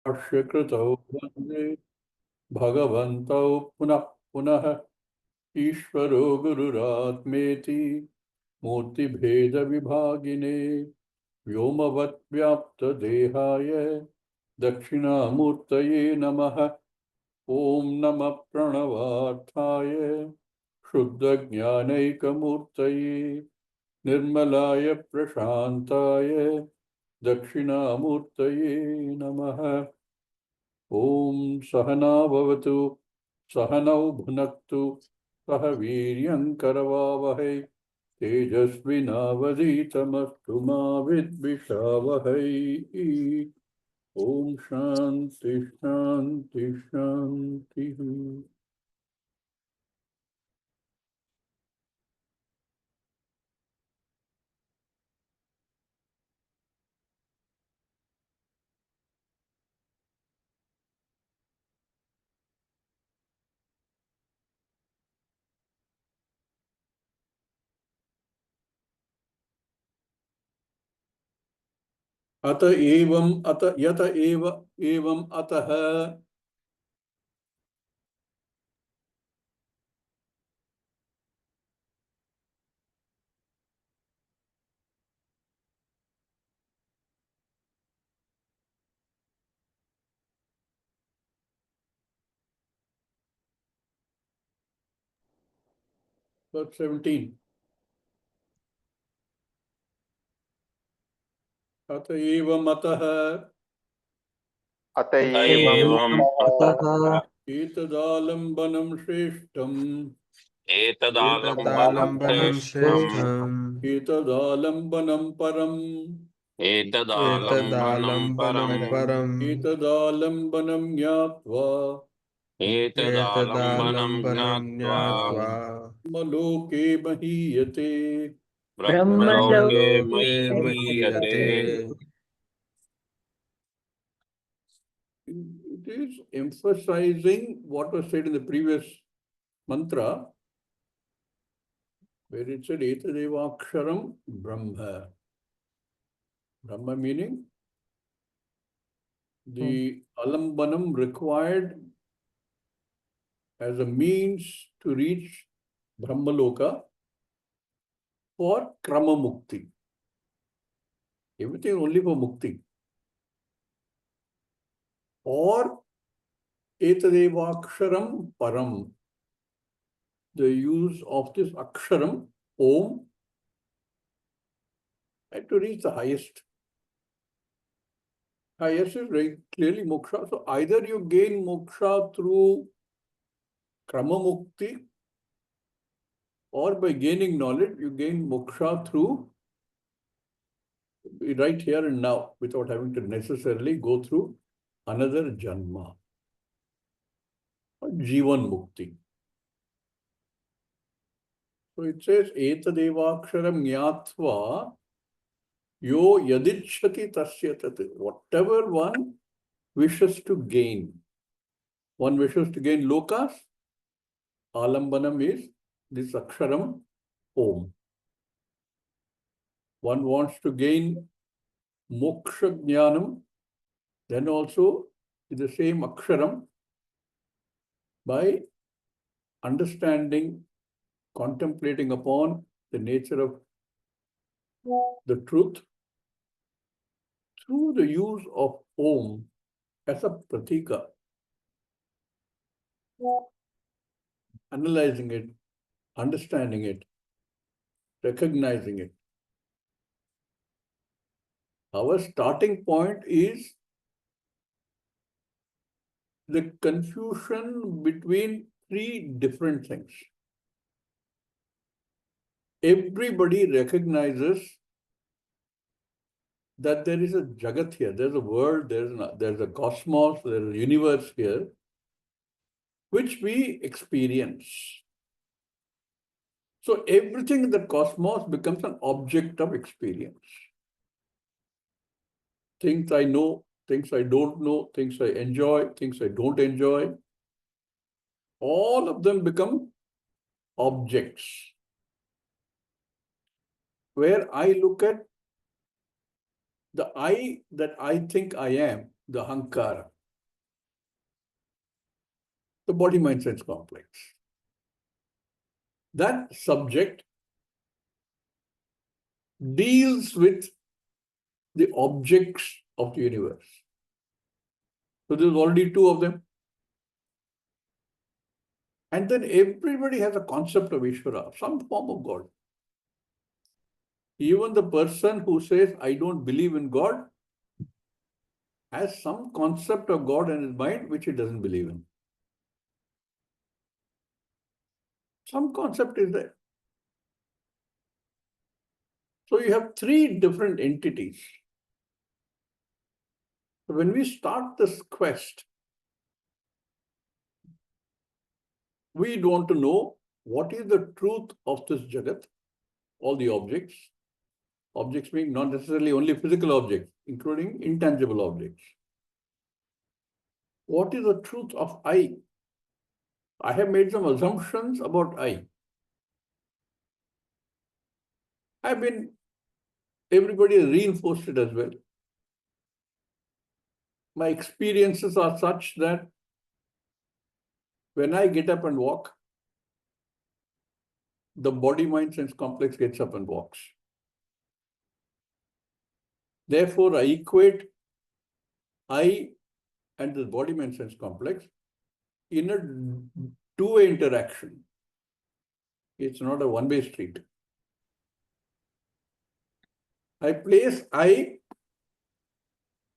कृतौ वन्दे भगवन्तौ पुनः पुनः ईश्वरो गुरुरात्मेति मूर्तिभेदविभागिने व्योमवद्व्याप्तदेहाय दक्षिणामूर्तये नमः। ॐ नमः प्रणवार्थाय शुद्धज्ञानैकमूर्तये निर्मलाय प्रशान्ताय दक्षिणामूर्तये नमः। ॐ सहना भवतु सहनौ भुनक्तु सह वीर्यं करवावहै तेजस्विनावधीतमस्तु मा विद्विषावहै। ॐ शान्ति शान्ति शान्तिः। अत एवं अत यत एवं अतः verse 17 अत एवं अतः अत एवम् अतः एतदालम्बनं श्रेष्ठम् एतदालम्बनं श्रेष्ठम् एतदालम्बनं परम् एतदालम्बनं परम् एतदालम्बनं ज्ञात्वा एतदालम्बनं ज्ञात्वा ब्रह्मलोके महीयते। ब्रह्मलोके महीयते। It is emphasizing what was said in the previous mantra, where it said Etadevaksharam Brahma. Brahma meaning the alambanam required as a means to reach Brahmaloka for Krama Mukti. Everything only for Mukti. Or Etadevaksharam Param. The use of this Aksharam, Om, and to reach the highest. Highest is very clearly moksha. So either you gain moksha through Krama Mukti, or by gaining knowledge, you gain moksha through right here and now, without having to necessarily go through another janma. Or Jivan Mukti. So it says, Etadevaksharam Nyatva Yo Yadicchati Tasya Tat. Whatever one wishes to gain. One wishes to gain lokas, alambanam is this aksharam Om. One wants to gain moksha jnanam, then also is the same aksharam by understanding, contemplating upon the nature of the truth through the use of Om as a pratika. Analyzing it, understanding it, recognizing it. Our starting point is the confusion between three different things. Everybody recognizes that there is a Jagat here, there's a world, there's a cosmos, there's a universe here, which we experience. So everything in the cosmos becomes an object of experience. Things I know, things I don't know, things I enjoy, things I don't enjoy, all of them become objects. Where I look at the I that I think I am, the Hankara, the body-mind sense complex. That subject deals with the objects of the universe. So there's already two of them. And then everybody has a concept of Ishvara, some form of God. Even the person who says, I don't believe in God, has some concept of God in his mind which he doesn't believe in. Some concept is there. So you have three different entities. When we start this quest, we want to know what is the truth of this Jagat, all the objects. Objects being not necessarily only physical objects, including intangible objects. What is the truth of I? I have made some assumptions about I. Everybody has reinforced it as well. My experiences are such that when I get up and walk, the body-mind sense complex gets up and walks. Therefore, I equate I and the body-mind sense complex in a two-way interaction. It's not a one-way street. I place I,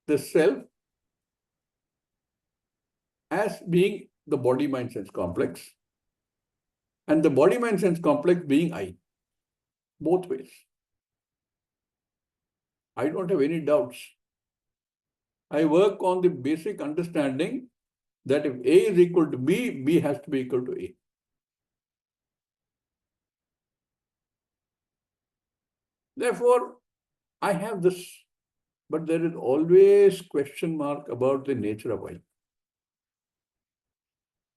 the self, as being the body-mind sense complex, and the body-mind sense complex being I, both ways. I don't have any doubts. I work on the basic understanding that if A is equal to B, B has to be equal to A. Therefore, I have this, but there is always question mark about the nature of I.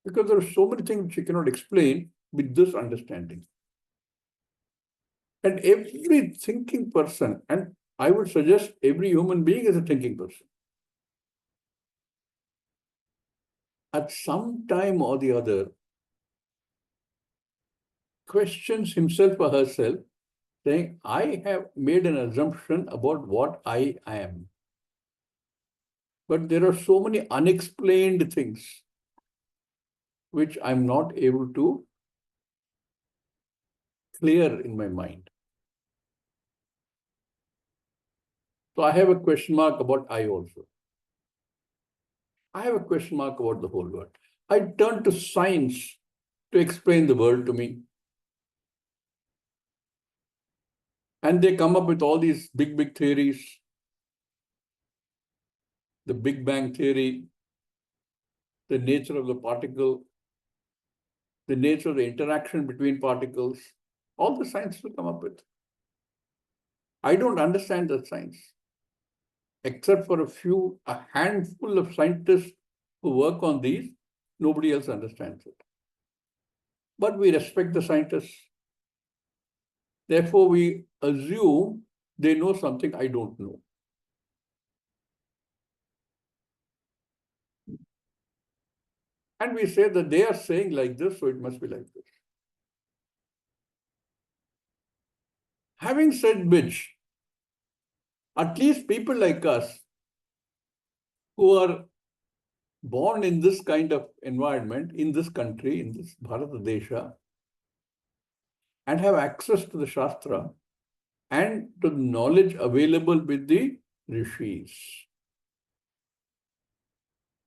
Because there are so many things which you cannot explain with this understanding. And every thinking person, and I would suggest every human being is a thinking person, at some time or the other, questions himself or herself, saying, I have made an assumption about what I am. But there are so many unexplained things which I'm not able to clear in my mind. So I have a question mark about I also. I have a question mark about the whole world. I turn to science to explain the world to me. And they come up with all these big theories. The Big Bang theory, the nature of the particle, the nature of the interaction between particles, all the science will come up with. I don't understand that science, except for a handful of scientists who work on these, nobody else understands it. But we respect the scientists. Therefore, we assume they know something I don't know. And we say that they are saying like this, so it must be like this. Having said which, at least people like us who are born in this kind of environment, in this country, in this Bharat Desha, and have access to the Shastra and to the knowledge available with the Rishis.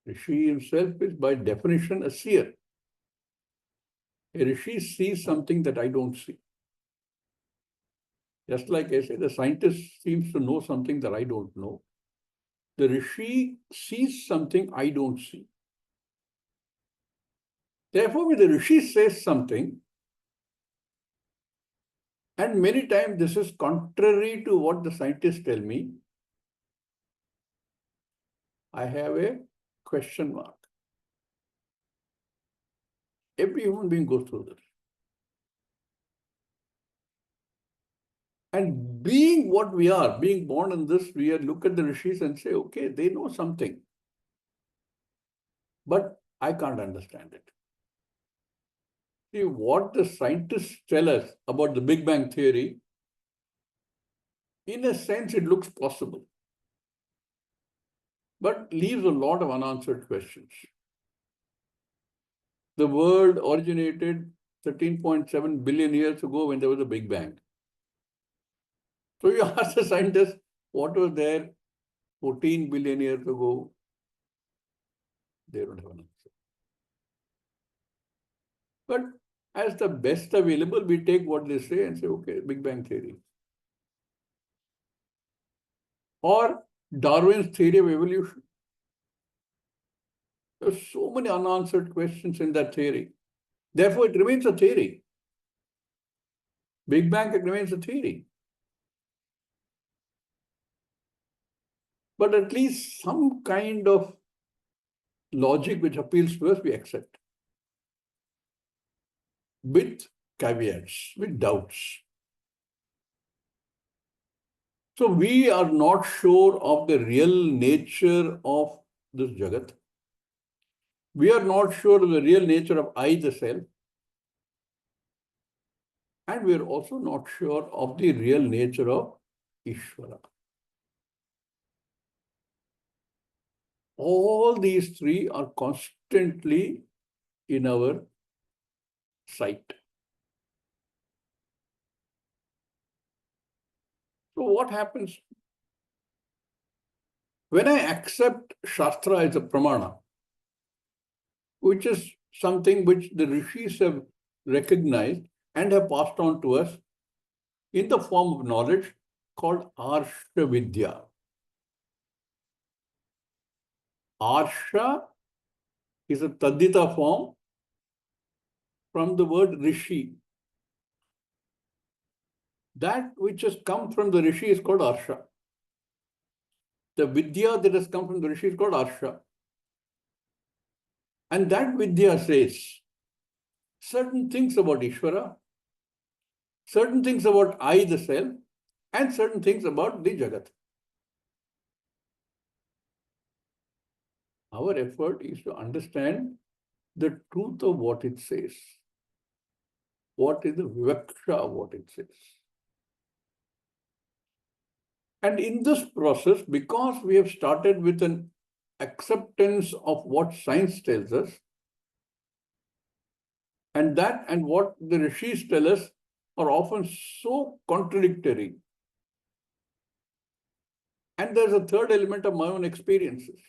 Rishi himself is by definition a seer. A Rishi sees something that I don't see. Just like I say, the scientist seems to know something that I don't know. The Rishi sees something I don't see. Therefore, when the Rishi says something, and many times this is contrary to what the scientists tell me, I have a question mark. Every human being goes through this. And being what we are, being born in this, we look at the Rishis and say, okay, they know something. But I can't understand it. See, what the scientists tell us about the Big Bang theory, in a sense, it looks possible, but leaves a lot of unanswered questions. The world originated 13.7 billion years ago when there was a Big Bang. So you ask the scientists, what was there 14 billion years ago? They don't have an answer. But as the best available, we take what they say and say, okay, Big Bang theory. Or Darwin's theory of evolution. There's so many unanswered questions in that theory. Therefore, it remains a theory. Big Bang remains a theory. But at least some kind of logic which appeals to us, we accept. With caveats, with doubts. So we are not sure of the real nature of this Jagat. We are not sure of the real nature of I, the self. And we are also not sure of the real nature of Ishvara. All these three are constantly in our sight. So what happens? When I accept Shastra as a pramana, which is something which the rishis have recognized and have passed on to us in the form of knowledge called Arsha Vidya. Arsha is a Tadita form from the word Rishi. That which has come from the Rishi is called Arsha. The Vidya that has come from the Rishi is called Arsha. And that Vidya says certain things about Ishvara, certain things about I, the self, and certain things about the Jagat. Our effort is to understand the truth of what it says. What is the vivaksha of what it says? And in this process, because we have started with an acceptance of what science tells us, and that and what the rishis tell us are often so contradictory. And there's a third element of my own experiences.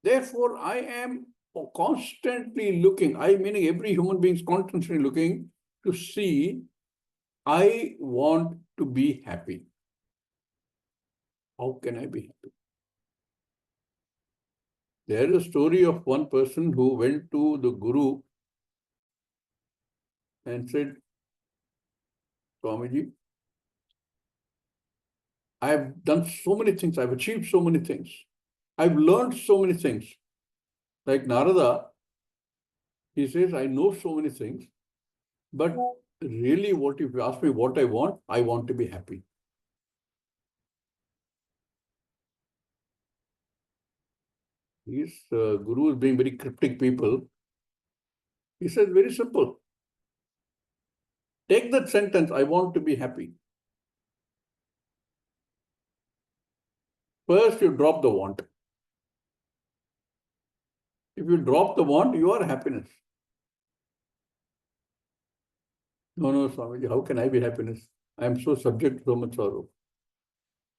Therefore, I am constantly looking, I meaning every human being is constantly looking to see, I want to be happy. How can I be happy? There is a story of one person who went to the Guru and said, Swamiji, I have done so many things, I've achieved so many things, I've learned so many things. Like Narada, he says, I know so many things, but really what if you ask me what I want to be happy. His Guru is being very cryptic people. He says, very simple. Take that sentence, I want to be happy. First, you drop the want. If you drop the want, you are happiness. No, Swamiji, how can I be happiness? I am so subject to so much sorrow.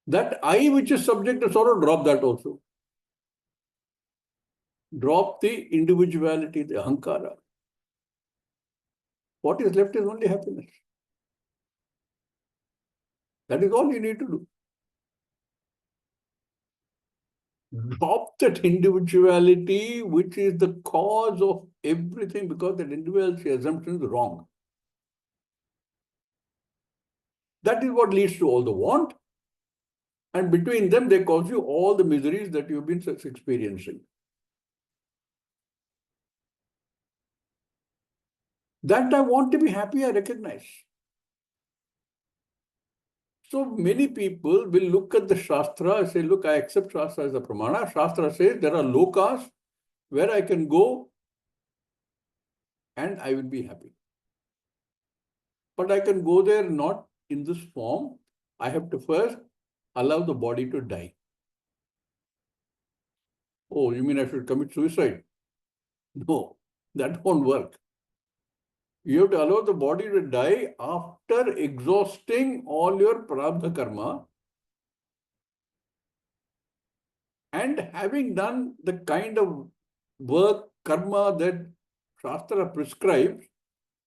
That I which is subject to sorrow, drop that also. Drop the individuality, the ahankara. What is left is only happiness. That is all you need to do. Drop that individuality, which is the cause of everything, because that individuality assumption is wrong. That is what leads to all the want. And between them, they cause you all the miseries that you've been experiencing. That I want to be happy, I recognize. So many people will look at the Shastra and say, look, I accept Shastra as a Pramana. Shastra says there are lokas where I can go and I will be happy. But I can go there not in this form. I have to first allow the body to die. Oh, you mean I should commit suicide? No, that won't work. You have to allow the body to die after exhausting all your prarabdha karma and having done the kind of work, karma that Shastra prescribes,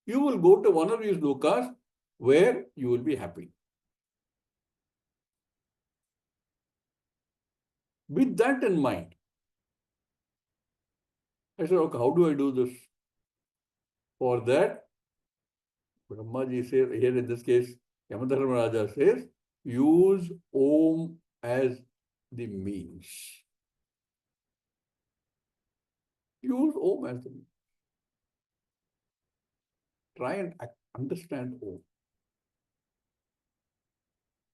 you will go to one of these lokas where you will be happy. With that in mind, I said, okay, how do I do this? For that, Brahmaji says, here in this case, Yamadharmaraja says, use Om as the means. Use Om as the means. Try and understand Om.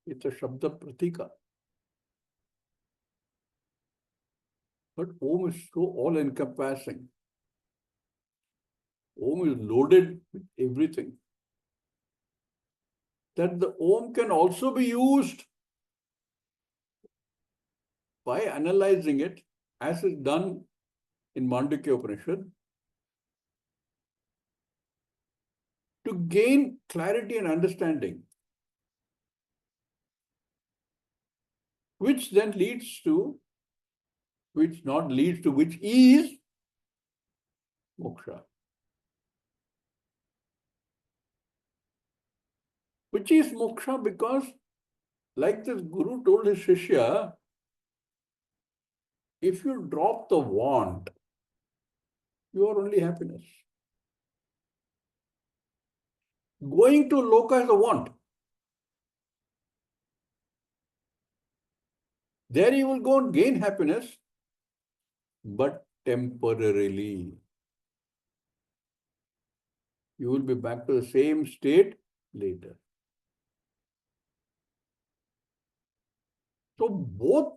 It's a Shabda Pratika. But Om is so all-encompassing. Om is loaded with everything. That the Om can also be used by analyzing it, as is done in Mandukya Upanishad, to gain clarity and understanding, which then leads to, which is moksha. Which is moksha because, like this Guru told his Shishya, if you drop the want, you are only happiness. Going to loka is a want. There you will go and gain happiness, but temporarily. You will be back to the same state later. So both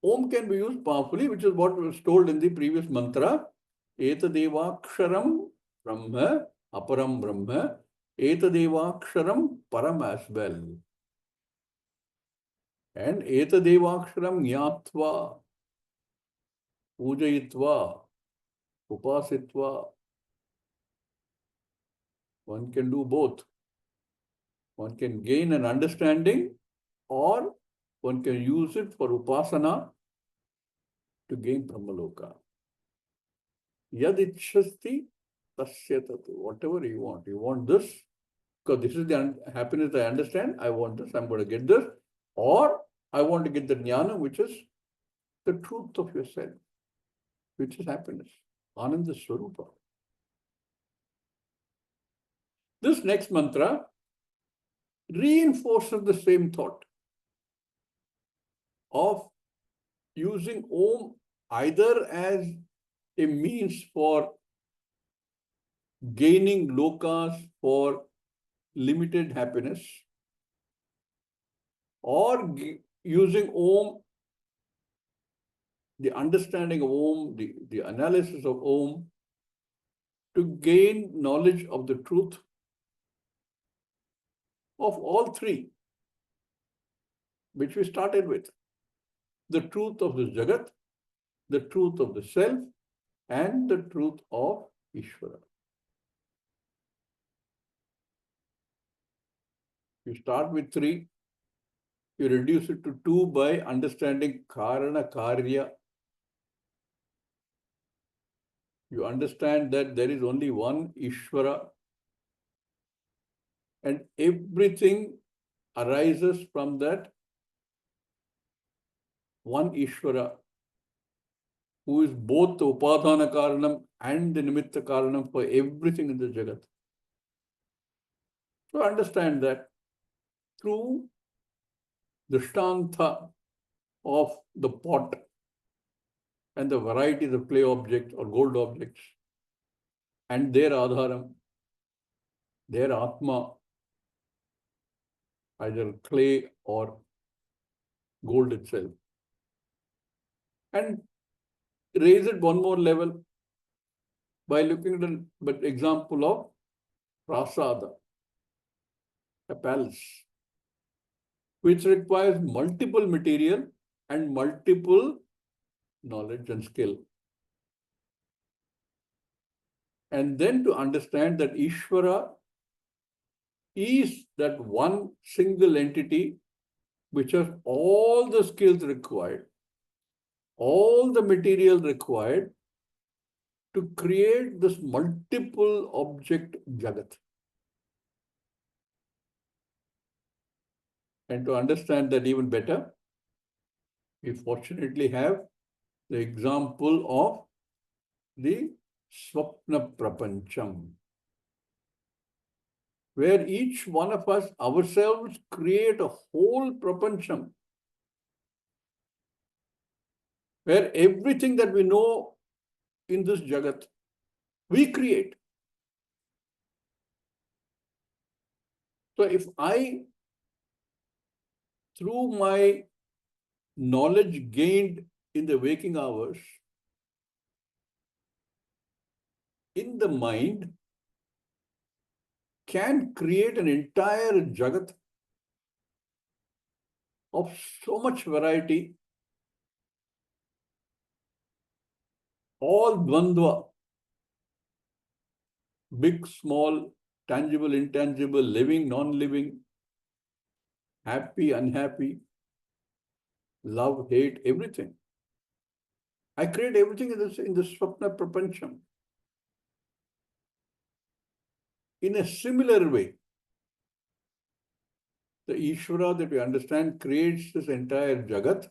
Om can be used powerfully, which is what was told in the previous mantra. Etadevaksharam Brahma, Aparam Brahma, Etadevaksharam Param as well. And Etadevaksharam Nyatva, Pujayitva, Upasitva. One can do both. One can gain an understanding, or one can use it for upasana to gain Brahmaloka. Yad ichhasti tasya tatu. Whatever you want. You want this, because this is the happiness I understand. I want this, I'm going to get this. Or I want to get the jnana, which is the truth of yourself, which is happiness. Ananda Swarupa. This next mantra reinforces the same thought of using Om either as a means for gaining lokas for limited happiness, or using Om, the understanding of Om, the analysis of Om, to gain knowledge of the truth of all three, which we started with. The truth of the Jagat, the truth of the self, and the truth of Ishvara. You start with three, you reduce it to two by understanding Karana Karya. You understand that there is only one Ishvara, and everything arises from that one Ishvara, who is both the Upadhana Karanam and the Nimitta Karanam for everything in the Jagat. So understand that through the Shtantha of the pot and the varieties of clay objects or gold objects and their Adharam, their Atma, either clay or gold itself. And raise it one more level by looking at the example of prasada, a palace, which requires multiple material and multiple knowledge and skill. And then to understand that Ishvara is that one single entity which has all the skills required, all the material required to create this multiple object Jagat. And to understand that even better, we fortunately have the example of the Swapna Prapancham, where each one of us ourselves create a whole Prapancham, where everything that we know in this Jagat, we create. So if I, through my knowledge gained in the waking hours, in the mind, can create an entire Jagat of so much variety, all Dvandva, big, small, tangible, intangible, living, non-living, happy, unhappy, love, hate, everything. I create everything in this Swapna Prapancham. In a similar way, the Ishvara that we understand creates this entire Jagat,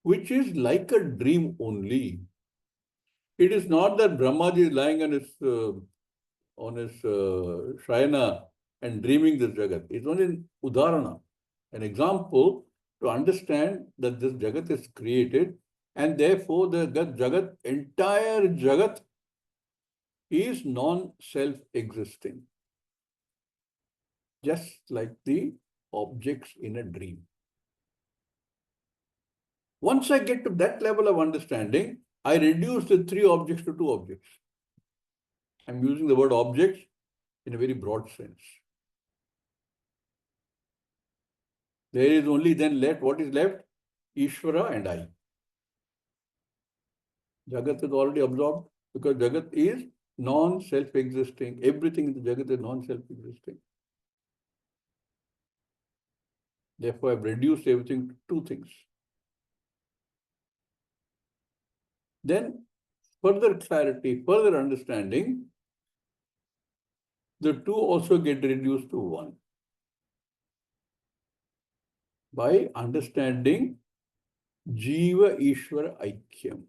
which is like a dream only. It is not that Brahmaji is lying on his Shayana and dreaming this Jagat. It's only an Udarana, an example to understand that this Jagat is created, and therefore the Jagat, entire Jagat is non-self-existing, just like the objects in a dream. Once I get to that level of understanding, I reduce the three objects to two objects. I'm using the word objects in a very broad sense. There is only then left, what is left? Ishvara and I. Jagat is already absorbed because Jagat is non-self-existing. Everything in the Jagat is non-self-existing. Therefore, I've reduced everything to two things. Then, further clarity, further understanding, the two also get reduced to one. By understanding Jiva Ishvara Aikyam.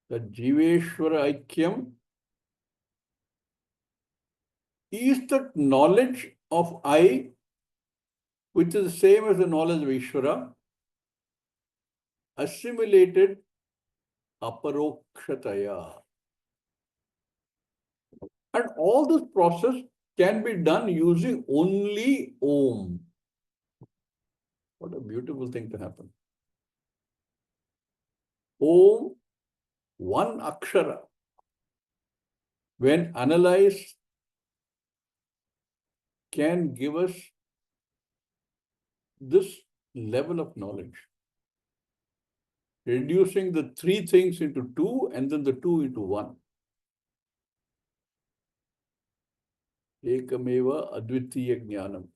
The Jiveshwara Aikyam is the knowledge of I, which is the same as the knowledge of Ishvara, assimilated aparokshataya. And all this process can be done using only Om. What a beautiful thing to happen. Om, one akshara, when analyzed, can give us this level of knowledge, reducing the three things into two and then the two into one. Ekameva advitiya jnanam.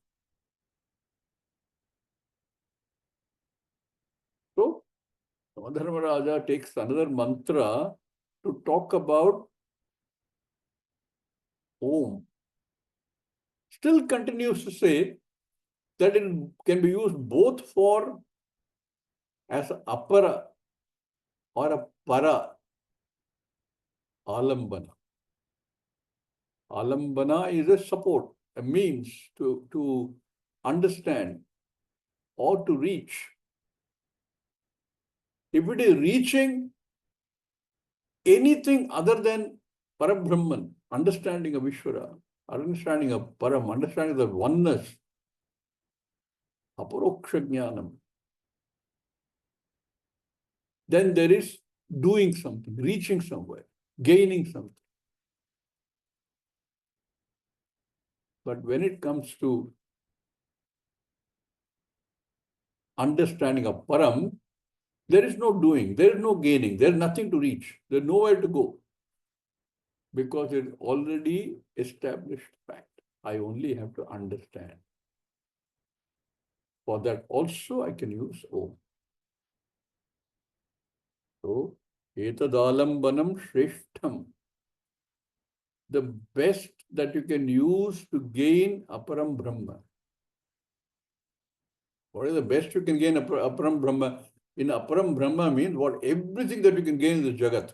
So, Madharmaraja takes another mantra to talk about Om. Still continues to say that it can be used both for as a apara or a para, alambana. Alambana is a support, a means to understand or to reach. If it is reaching anything other than Parabrahman, understanding of Ishvara, understanding of param, understanding the oneness, aparoksha jnanam. Then there is doing something, reaching somewhere, gaining something. But when it comes to understanding of param, there is no doing, there is no gaining, there is nothing to reach, there is nowhere to go. Because it is already established fact. I only have to understand. For that also I can use Om. So, etadalambanam shreshtham. The best that you can use to gain aparam Brahma. What is the best you can gain aparam Brahma? In aparam Brahma means what everything that you can gain in the Jagat.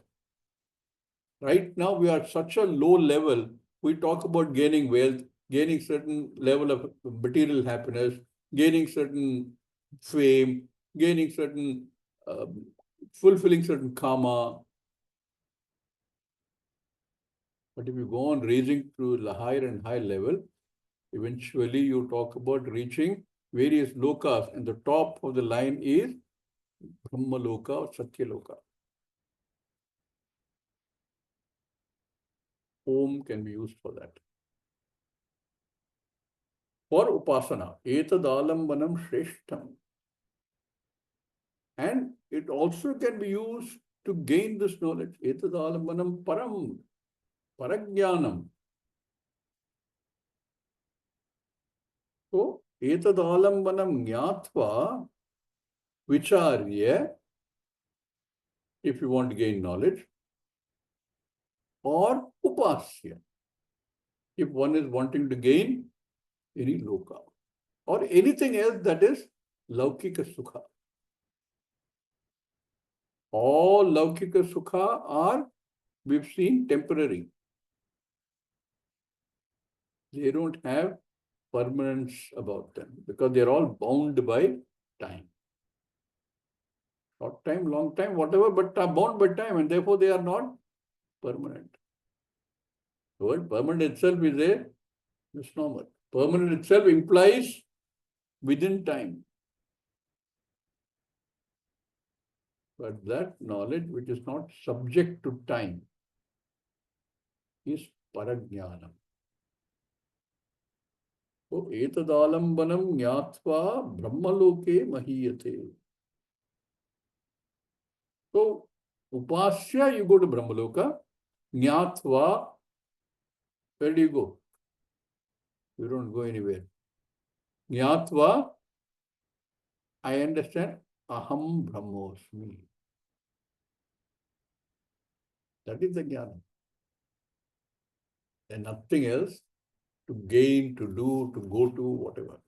Right now we are at such a low level. We talk about gaining wealth, gaining certain level of material happiness, gaining certain fame, gaining certain, fulfilling certain karma. But if you go on raising to the higher and higher level, eventually you talk about reaching various lokas, and the top of the line is Brahma Loka or Satya Loka. Om can be used for that. For upasana, etadalambanam shreshtham. And it also can be used to gain this knowledge. Etadalambanam param, parajnanam. So, etadalambanam jnatva vicharya, if you want to gain knowledge, or upasya, if one is wanting to gain any loka, or anything else that is laukika sukha. All laukika sukha are, we've seen, temporary. They don't have permanence about them because they're all bound by time. Short time, long time, whatever, but are bound by time, and therefore they are not permanent. The word permanent itself is a misnomer. Permanent itself implies within time. But that knowledge which is not subject to time is parajnanam. So, etadalambanam jnatva brahmaloke mahiyate. So, upasya, you go to Brahmaloka. Jnatva, where do you go? You don't go anywhere. Jnatva, I understand, aham brahmosmi. That is the jnana. And nothing else to gain, to do, to go to, whatever.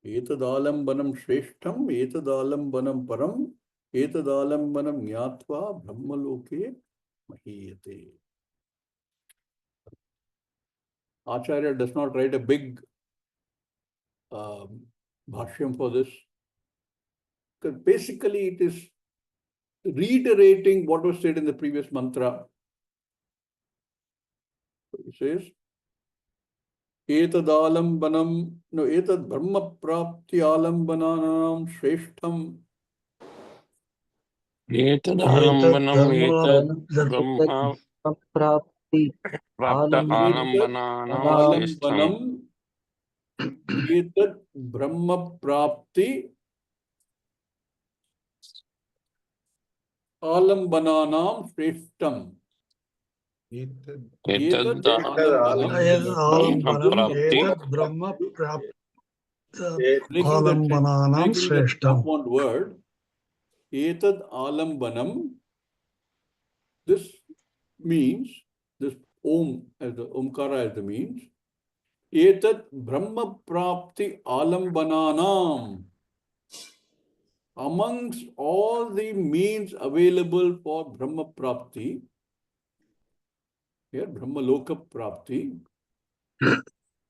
Etadalambanam shreshtham, etadalambanam param, etadalambanam jnatva brahmaloke mahiyate. Acharya does not write a big Bashyam for this. Because basically it is reiterating what was said in the previous mantra. It says, etad brahma prapti alambananam shreshtham. Etadalambanam etad brahma prapti prapta Etad alambananam shreshtham. alambanam. Etad brahma prapti alambananam shreshtham. Etad Alambanam brahma prapti etad Brahma Prapta Making that Alambananam making that Shreshtam. compound word, etad alambanam. This means, this Om as the Omkara as the means, etad Brahma prapti alambananam. Amongst all the means available for Brahma prapti, here Brahma loka prapti,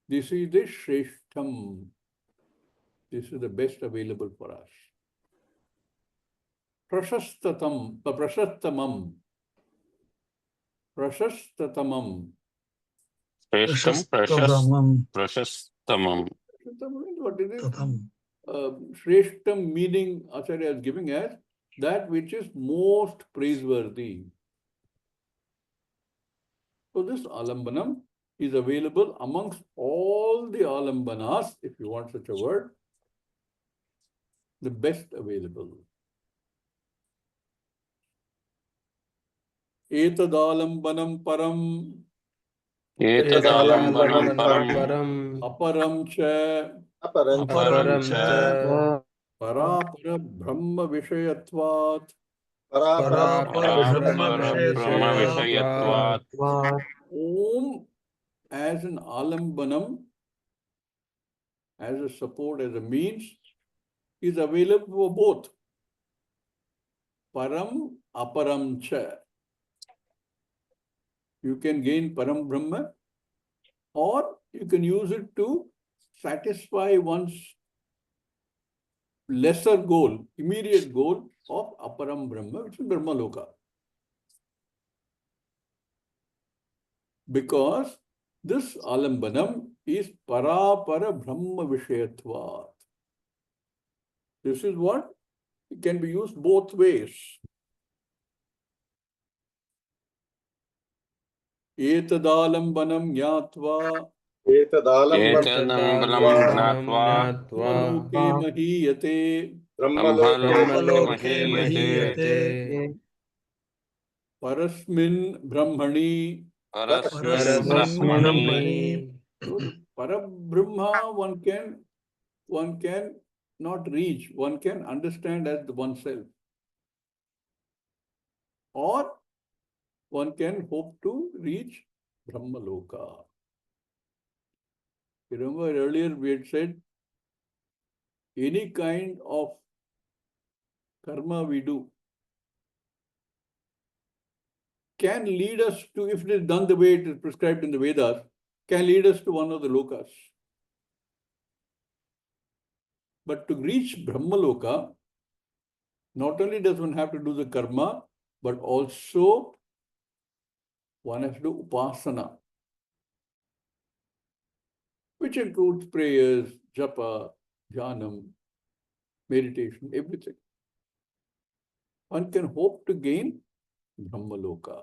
this is the Shreshtham. This is the best available for us. Prashastamam. Prashastatamam. Shreshtam Prashastamam. Prashastamam. Prashastamam means what is it? Tatam. Shreshtam meaning Acharya is giving as that which is most praiseworthy. So this alambanam is available amongst all the alambanas, if you want such a word, the best available. Etadalambanam param Etadalambanam param aparam cha aparam cha parapara brahma vishayatvat. Parapara Brahma parapara brahma Vishayatvat. vishayatvat. Om as an alambanam, as a support, as a means, is available for both. Param, aparam cha. You can gain param brahma, or you can use it to satisfy one's lesser goal, immediate goal of aparam brahma, which is Brahma Loka. Because this alambanam is parapara brahma vishayatvat. This is what it can be used both ways. Etadalambanam jnatva Etadalambanam jnatva brahmaloke mahiyate brahmaloke Brahmaloke mahiyate Mahiyate. parasmin brahmani. parasmin Parasmin brahmani. Brahmani. So the Parabrahma one can not reach, one can understand as the oneself. Or one can hope to reach Brahmaloka. You remember earlier we had said any kind of karma we do can lead us to, if it is done the way it is prescribed in the Vedas, can lead us to one of the lokas. But to reach Brahmaloka, not only does one have to do the karma, but also one has to do upasana, which includes prayers, japa, jhanam, meditation, everything. One can hope to gain Brahmaloka.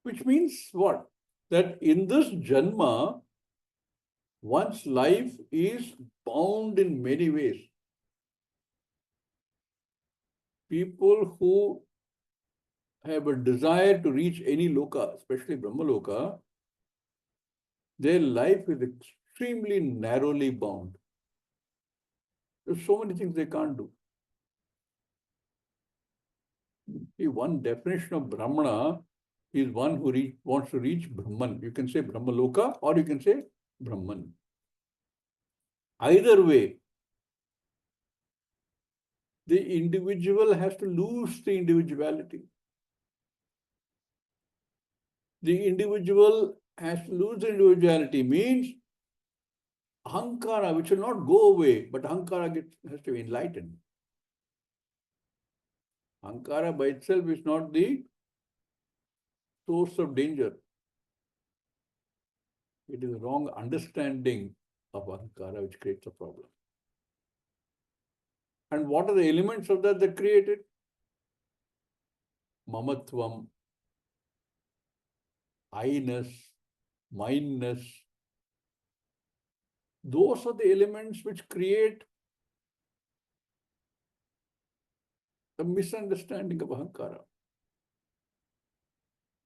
Which means what? That in this Janma, one's life is bound in many ways. People who have a desire to reach any loka, especially Brahmaloka, their life is extremely narrowly bound. There's so many things they can't do. See, one definition of Brahmana is one who wants to reach Brahman. You can say Brahmaloka or you can say Brahman. Either way, the individual has to lose the individuality. The individual has to lose the individuality means ahankara, which will not go away, but ahankara has to be enlightened. Ahankara by itself is not the source of danger. It is wrong understanding of ahankara which creates a problem. And what are the elements of that create it? Mamatvam, I-ness, mindness. Those are the elements which create a misunderstanding of ahankara.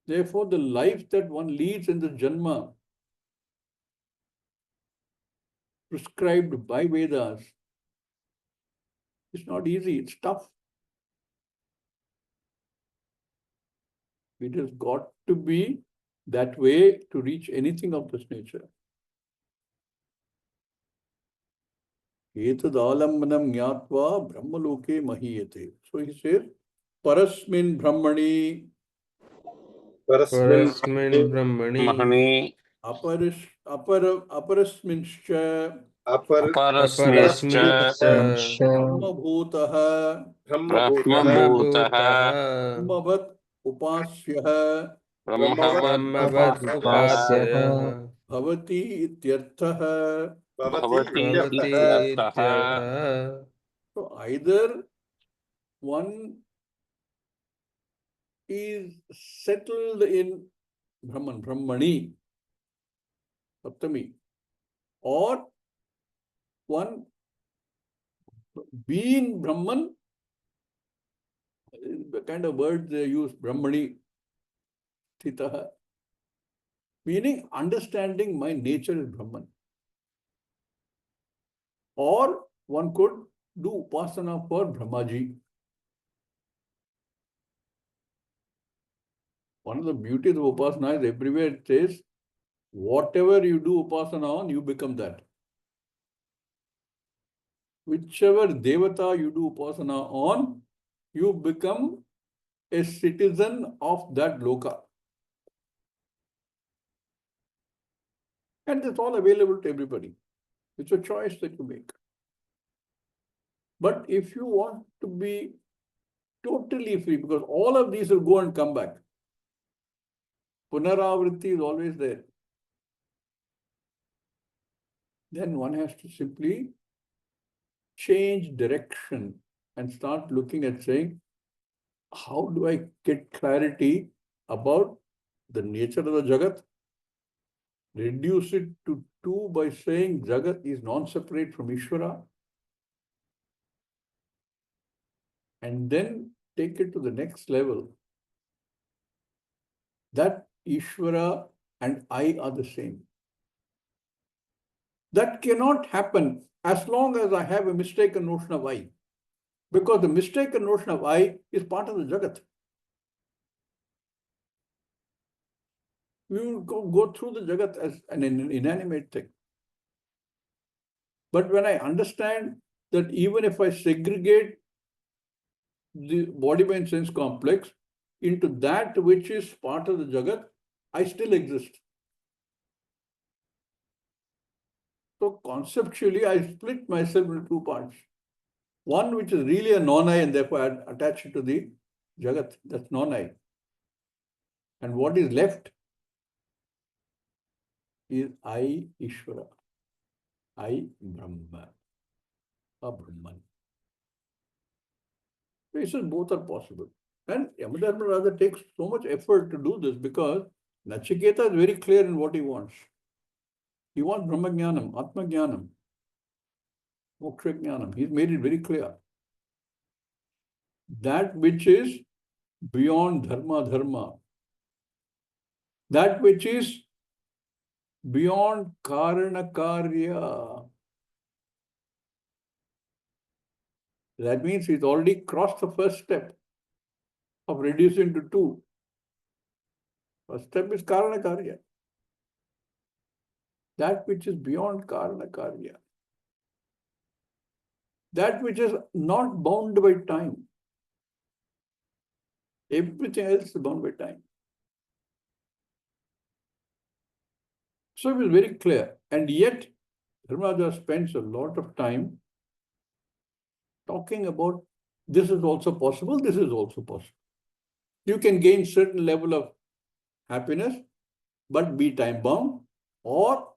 Therefore, the life that one leads in the Janma, prescribed by Vedas, is not easy, it's tough. It has got to be that way to reach anything of this nature. Etadalambanam jnatva brahmaloke mahiyate. So he says, parasmin brahmani Parasmin Brahmani Mahani aparasminscha aparasmischa brahmabhutaha brahmabhutaha brahmavat upasyah ब्रह्मवद् उपास्यः bhavati ityarthah. भवति इत्यर्थः. So either one is settled in Brahman, Brahmani, Saptami, or one being Brahman, the kind of word they use, Brahmani, Thitaha, meaning understanding my nature is Brahman. Or one could do upasana for Brahmaji. One of the beauties of upasana is everywhere it says, whatever you do upasana on, you become that. Whichever devata you do upasana on, you become a citizen of that loka. And it's all available to everybody. It's a choice that you make. But if you want to be totally free, because all of these will go and come back. Punaravritti is always there. Then one has to simply change direction and start looking at saying, how do I get clarity about the nature of the Jagat? Reduce it to two by saying Jagat is non-separate from Ishvara. And then take it to the next level. That Ishvara and I are the same. That cannot happen as long as I have a mistaken notion of I. Because the mistaken notion of I is part of the Jagat. We will go through the Jagat as an inanimate thing. But when I understand that even if I segregate the body mind sense complex into that which is part of the Jagat, I still exist. So conceptually, I split myself into two parts. One which is really a non-I and therefore I attach it to the Jagat, that's non-I. And what is left is I Ishvara, I Brahma, a Brahman. So he says both are possible. And Yamadharma takes so much effort to do this because Nachiketa is very clear in what he wants. He wants Brahma Jnanam, Atma Jnanam, Moksha Jnanam. He's made it very clear. That which is beyond dharma, that which is beyond karana karya. That means he's already crossed the first step of reducing to two. First step is karana karya. That which is beyond karana karya. That which is not bound by time. Everything else is bound by time. So it was very clear. And yet, Dharmaraja spends a lot of time talking about this is also possible, this is also possible. You can gain certain level of happiness, but be time bound, or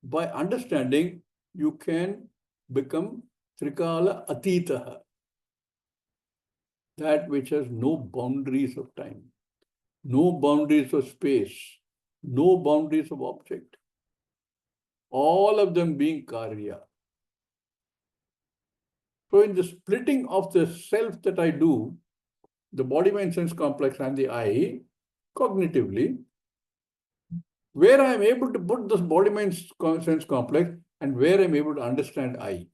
by understanding, you can become Trikala Atitaha, that which has no boundaries of time, no boundaries of space, no boundaries of object, all of them being Karya. So in the splitting of the self that I do, the body mind sense complex and the I, cognitively, where I am able to put this body mind sense complex and where I am able to understand I.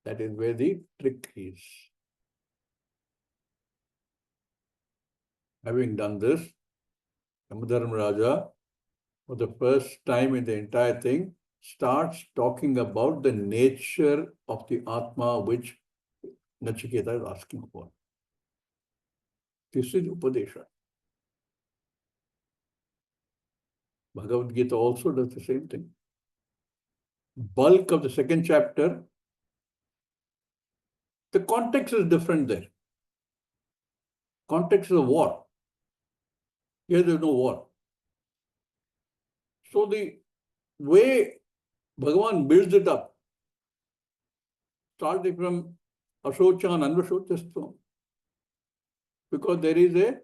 That is where the trick is. Having done this, Yamadharmaraja, for the first time in the entire thing, starts talking about the nature of the Atma which Nachiketa is asking for. This is Upadesha. Bhagavad Gita also does the same thing. Bulk of the second chapter, the context is different there. context of war. Here there is no war. So the way Bhagavan builds it up, starting from Ashocha and Anvashotastvam, because there is a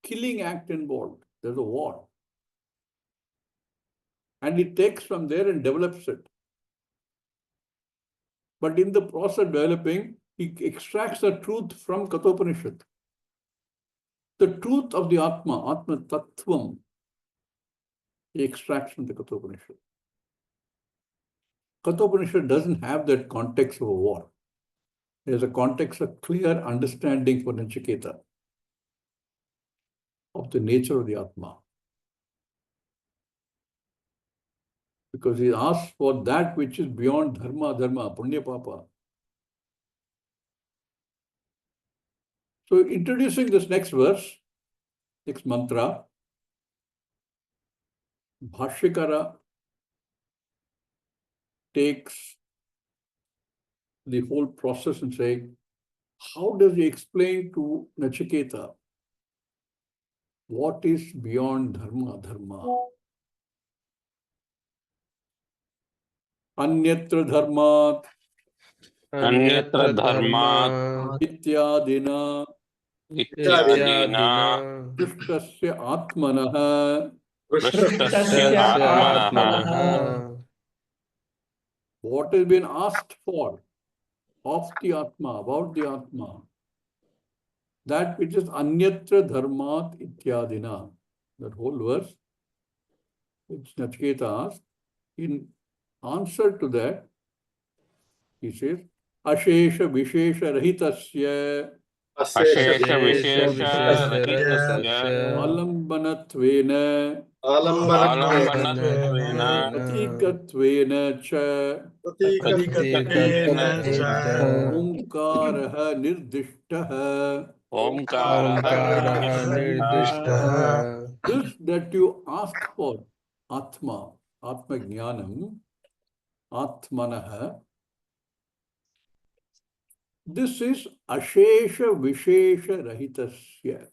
killing act involved. There's a war. And it takes from there and develops it. But in the process of developing, he extracts the truth from Kathopanishad. The truth of the Atma, Atma Tattvam, he extracts from the Kathopanishad. Kathopanishad doesn't have that context of a war. There's a context of clear understanding for Nachiketa of the nature of the Atma. Because he asks for that which is beyond dharma, dharma, punya, papa. So introducing this next verse, next mantra, Bhashyakara takes the whole process and saying, how does he explain to Nachiketa what is beyond dharma, dharma? Anyatra dharmat Anyatra dharmat ityadina ityadina dustasya atmanah. drishtasya atmanah. What has been asked for of the Atma, about the Atma, that which is anyatra dharmat ityadina. That whole verse, which Nachiketa asked, in answer to that, he says, Ashesha Vishesha Rahitasya Ashesha vishesha rahitasya Alambanattvena alambanattvena Pratikattvena cha pratyekatvena cha Omkaraha Nirdishtaha. omkaraha nirdishtaha. This that you ask for, Atma, Atma Jnanam, Atmanaha, this is Ashesha Vishesha Rahitasya.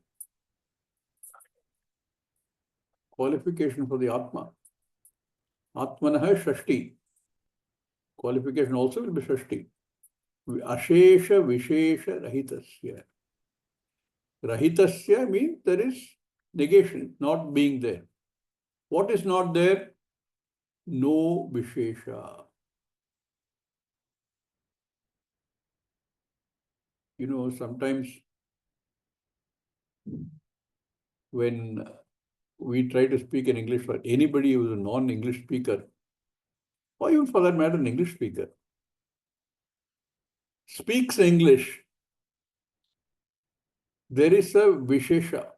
Qualification for the Atma. Atmanaha Shashti. Qualification also will be Shashti. Ashesha Vishesha Rahitasya. Rahitasya means there is negation, not being there. What is not there? No Vishesha. You know, sometimes when we try to speak in English, for anybody who is a non-English speaker, or even for that matter, an English speaker, speaks English, there is a Vishesha,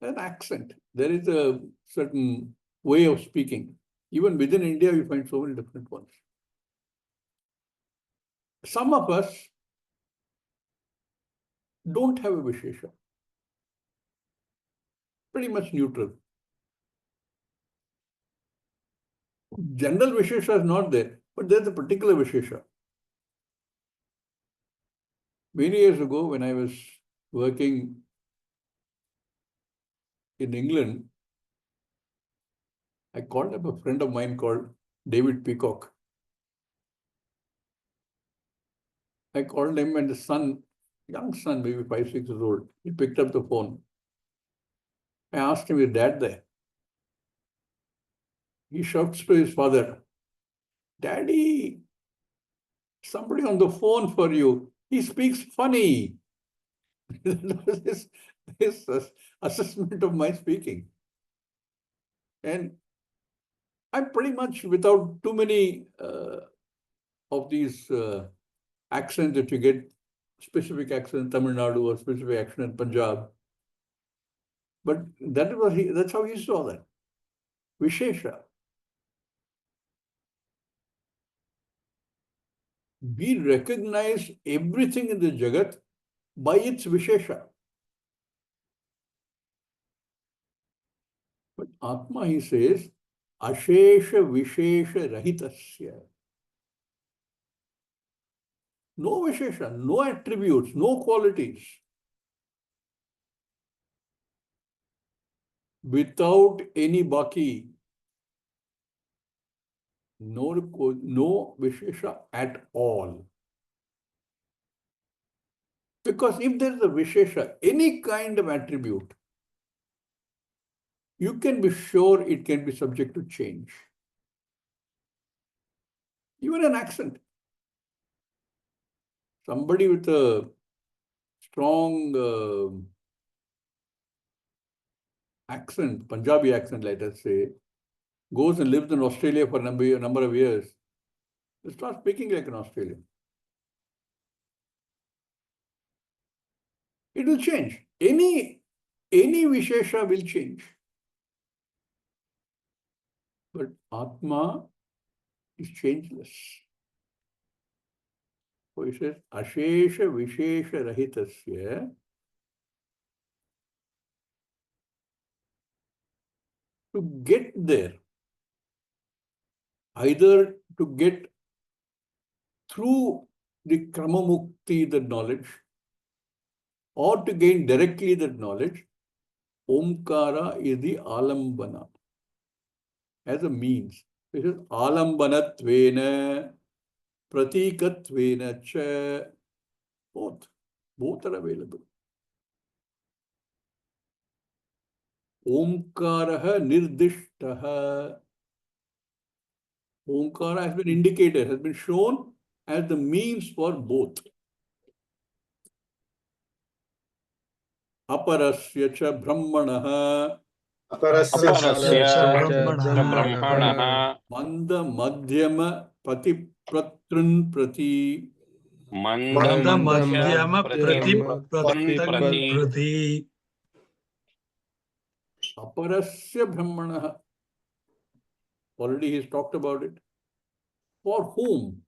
an accent. There is a certain way of speaking. Even within India, you find so many different ones. Some of us don't have a Vishesha. Pretty much neutral. General Vishesha is not there, but there's a particular Vishesha. Many years ago, when I was working in England, I called up a friend of mine called David Peacock. I called him and his son, young son, maybe 5, 6 years old, he picked up the phone. I asked him, is Dad there? He shouts to his father, Daddy, somebody on the phone for you. He speaks funny. That was his assessment of my speaking. And I'm pretty much without too many of these accents that you get, specific accent in Tamil Nadu or specific accent in Punjab. But that's how he saw that. Vishesha. We recognize everything in the Jagat by its Vishesha. But Atma, he says, Ashesha Vishesha Rahitasya. No Vishesha, no attributes, no qualities. Without any Baki, no Vishesha at all. Because if there is a Vishesha, any kind of attribute, you can be sure it can be subject to change. Even an accent. Somebody with a strong accent, Punjabi accent, let us say, goes and lives in Australia for a number of years, they start speaking like an Australian. It will change. Any Vishesha will change. But Atma is changeless. So it says, Ashesha Vishesha Rahitasya. To get there, either to get through the Kramamukti, the knowledge, or to gain directly that knowledge, Omkara is the Alambana as a means. It is Alambanattvena, Pratikattvena cha. Both are available. Omkaraha nirdishtaha. Omkara has been indicated, has been shown as the means for both. Aparasya cha brahmanaha. Aparasya Aparasya cha brahmanah. brahmanah. Manda madhyama pati pratrun prati. Manda madhyama prati Prati. prati. Aparasya brahmanaha. Already he's talked about it. For whom?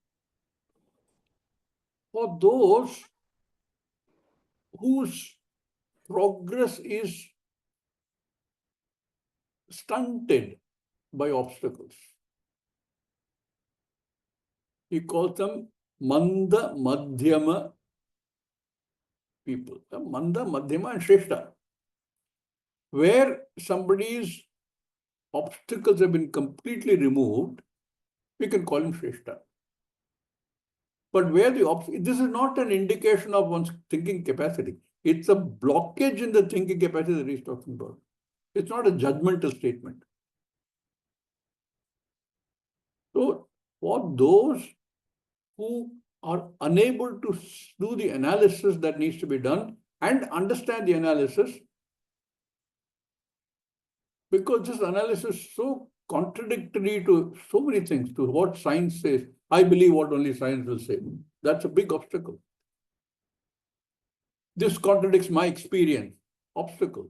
For those whose progress is stunted by obstacles. He calls them Manda Madhyama people. The Manda, Madhyama and Shrestha. Where somebody's obstacles have been completely removed, we can call him Shrestha. But where this is not an indication of one's thinking capacity. It's a blockage in the thinking capacity that he's talking about. It's not a judgmental statement. So for those who are unable to do the analysis that needs to be done and understand the analysis, because this analysis is so contradictory to so many things, to what science says. I believe what only science will say. That's a big obstacle. This contradicts my experience. Obstacle.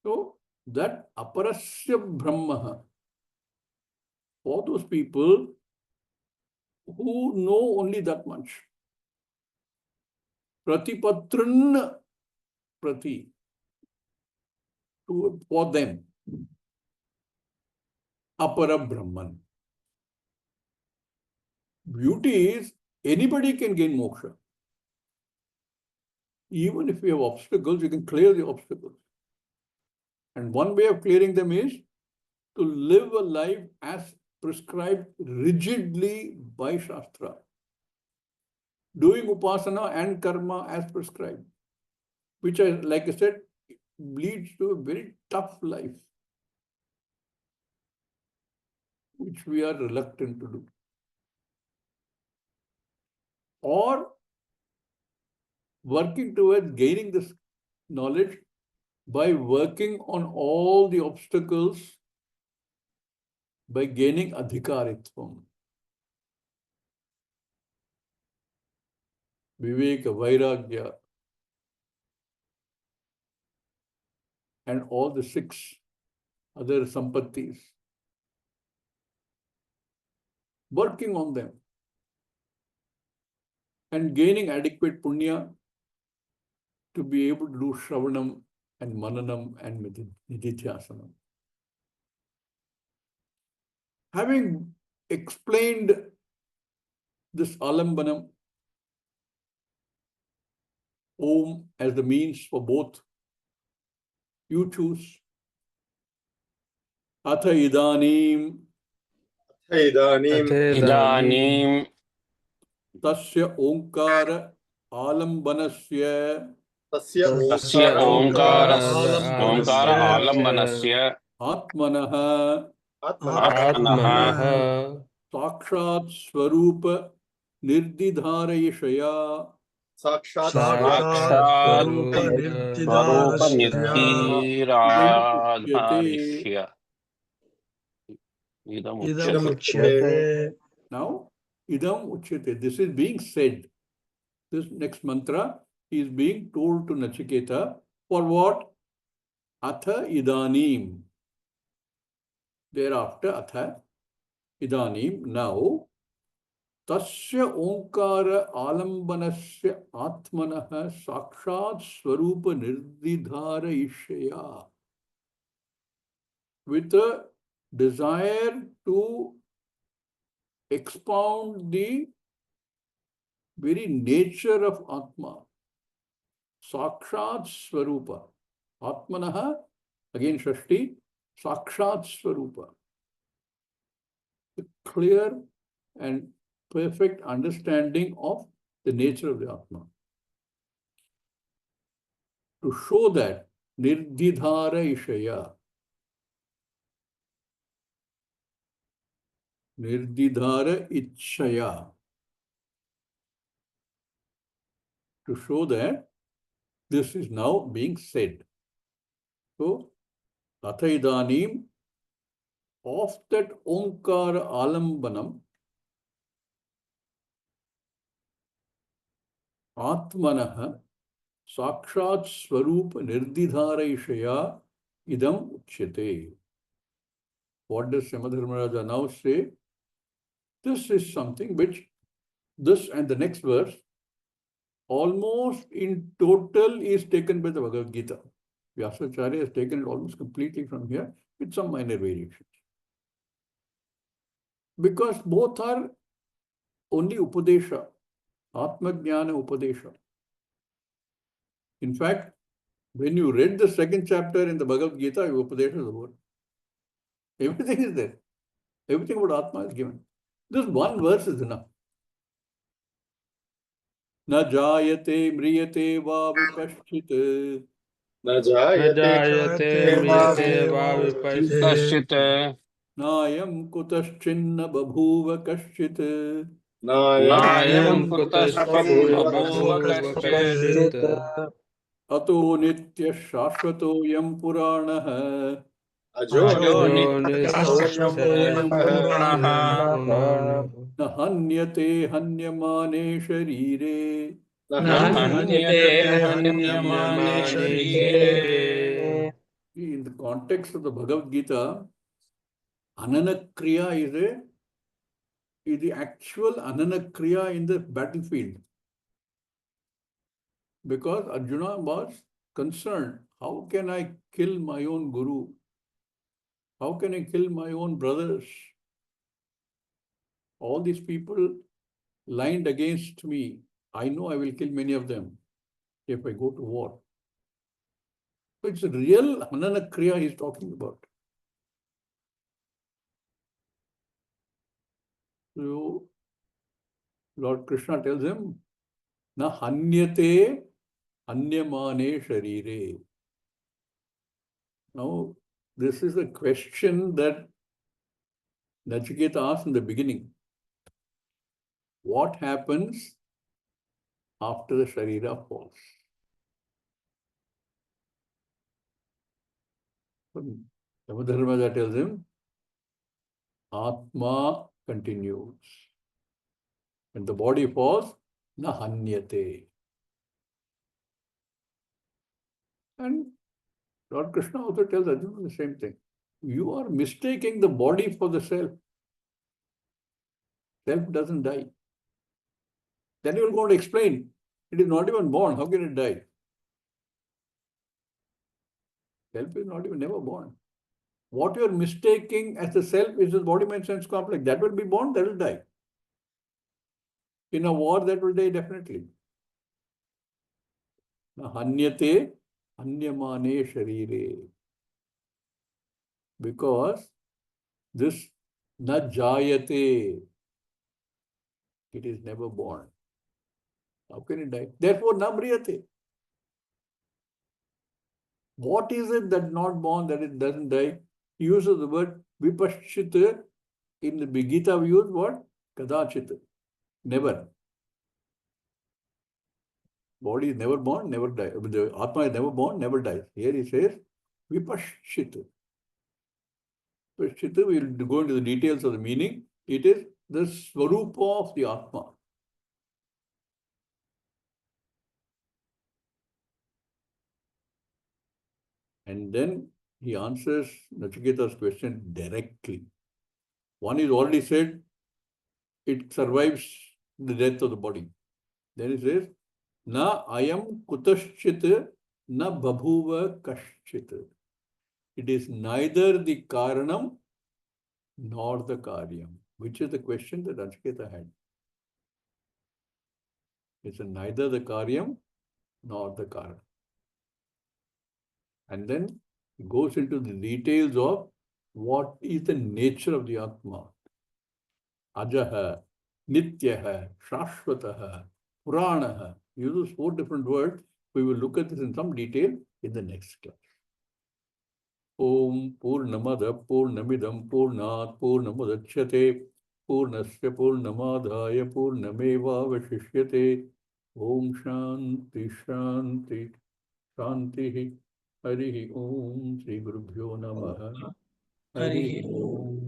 So that aparasya brahma, for those people who know only that much. Pratipatran prati. For them. Apara Brahman. Beauty is anybody can gain moksha. Even if we have obstacles, you can clear the obstacles. And one way of clearing them is to live a life as prescribed rigidly by Shastra. Doing upasana and karma as prescribed, which, like I said, leads to a very tough life, which we are reluctant to do. Or working towards gaining this knowledge by working on all the obstacles, by gaining adhikaritvam. Viveka, Vairagya, and all the 6 other sampattis. Working on them and gaining adequate punya to be able to do shravanam and mananam and nididhyasanam. Having explained this alambanam, Om as the means for both. You choose. Atha idanim इदानीं इदानीं tasya onkara alambanasya तस्य तस्य ओंकार ओंकार आलम्बनस्य आलम्बनस्य atmanaha आत्मनः sakshat swarupa nirdidharayishaya साक्षात् साक्षात् स्वरूप idam निर्धीराधारिष्य इदमुच्यते Now, idam uchyate. This is being said. This next mantra is being told to Nachiketa for what? Atha idanim. Thereafter, atha idanim. Now, tasya onkara alambanasya atmanaha sakshat swarupa nirdidhara ishaya. With a desire to expound the very nature of Atma. Sakshat Swarupa. Atmanaha, again Shashti, Sakshat Swarupa. The clear and perfect understanding of the nature of the Atma. To show that, Nirdidhara Ishaya. Nirdidhara Ichaya. To show that this is now being said. So, Athaidanim, of that Omkara Alambanam, Atmanaha, Sakshat Swarupa Nirdidharayishaya Idam Uchyate. What does Yamadharmaraja now say? This is something which, this and the next verse, almost in total is taken by the Bhagavad Gita. Vyasacharya has taken it almost completely from here with some minor variations. Because both are only Upadesha, Atma Jnana Upadesha. In fact, when you read the second chapter in the Bhagavad Gita, Upadesha is over. Everything is there. Everything about Atma is given. This one verse is enough. Na jayate mriyate va vipashchit. न न जायते जायते म्रियते वा विपश्चित् कश्चित् Nayam kutaschinna babhuva kaschit. नायं नायं कुतश्चिन् बभूव बभूव कश्चित् कश्चित् Ato nitya shashvato yam puranaha. अजो अजो नित्यः नित्यः पुराणः Na hanyate hanyamane sharire. न न हन्यते हन्यते हन्यमाने हन्यमाने शरीरे. शरीरे. In the context of the Bhagavad Gita, Ananakriya is the actual Ananakriya in the battlefield. Because Arjuna was concerned, how can I kill my own guru? How can I kill my own brothers? All these people lined against me. I know I will kill many of them if I go to war. So it's a real Ananakriya he's talking about. So Lord Krishna tells him, Na hanyate hanyamane sharire. Now, this is a question that Nachiketa asked in the beginning. What happens after the Sharira falls? Yamadharmaja tells him, Atma continues. When the body falls, na hanyate. And Lord Krishna also tells Arjuna the same thing. You are mistaking the body for the self. Self doesn't die. Then you will go to explain. It is not even born. How can it die? Self is not even never born. What you are mistaking as the self is the body, mind, sense complex. That will be born, that will die. In a war, that will die definitely. Hanyate anyamane sharire. Because this na jayate, it is never born. How can it die? Therefore, na mriyate. What is it that not born, that it doesn't die? He uses the word vipashchit. In the Gita, we use what? Kadachit. Never. Body is never born, never die. The Atma is never born, never dies. Here he says vipashchit. Vipashchit, we will go into the details of the meaning. It is the Swarupa of the Atma. And then he answers Nachiketa's question directly. One is already said, it survives the death of the body. Then he says, na ayam kutaschit, na babhuva kaschit. It is neither the karanam nor the karyam, which is the question that Nachiketa had. It's neither the karyam nor the karanam. And then he goes into the details of what is the nature of the Atma. Ajaha, Nityaha, Shashvataha, Puranaha. He uses 4 different words. We will look at this in some detail in the next class. Om Purnamada Purnamidam Purnat Purnamudachyate Purnasya Purnamadhaya Purnameva Vashishyate. Om Shanti Shanti Shanti. Harihi Om Sri Gurubhyo Namaha. Harihi Om.